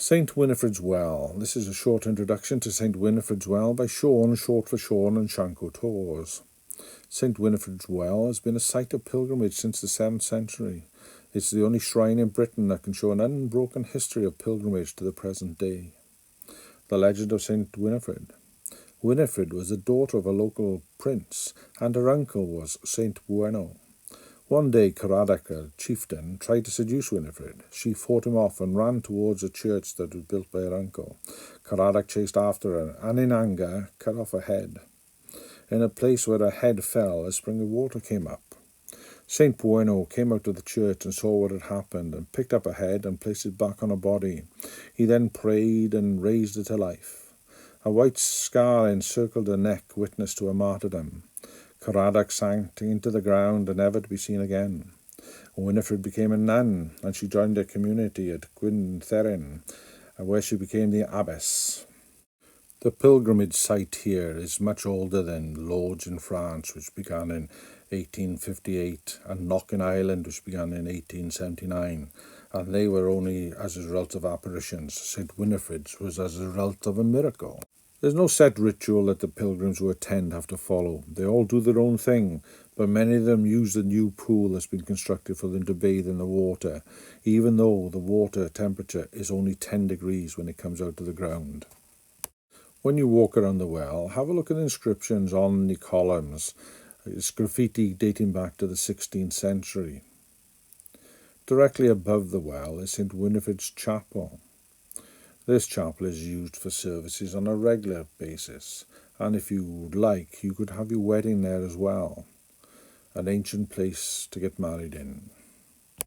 St. Winifred's Well. This is a short introduction to St. Winifred's Well by Sean, short for Sean and Sianco Tours. St. Winifred's Well has been a site of pilgrimage since the 7th century. It's the only shrine in Britain that can show an unbroken history of pilgrimage to the present day. The legend of St. Winifred. Winifred was the daughter of a local prince, and her uncle was St. Bueno. One day Caradoc, a chieftain, tried to seduce Winifred. She fought him off and ran towards a church that was built by her uncle. Caradoc chased after her, and in anger cut off her head. In a place where her head fell, a spring of water came up. St. Bueno came out of the church and saw what had happened, and picked up her head and placed it back on her body. He then prayed and raised her to life. A white scar encircled her neck, witness to her martyrdom. Caradoc sank into the ground and never to be seen again. Winifred became a nun, and she joined a community at Gwyntherin, where she became the abbess. The pilgrimage site here is much older than Lourdes in France, which began in 1858, and Knock in Ireland, which began in 1879, and they were only as a result of apparitions. St. Winifred's was as a result of a miracle. There's no set ritual that the pilgrims who attend have to follow. They all do their own thing, but many of them use the new pool that's been constructed for them to bathe in the water, even though the water temperature is only 10 degrees when it comes out of the ground. When you walk around the well, have a look at the inscriptions on the columns. It's graffiti dating back to the 16th century. Directly above the well is St. Winifred's Chapel. This chapel is used for services on a regular basis, and if you would like, you could have your wedding there as well. An ancient place to get married in.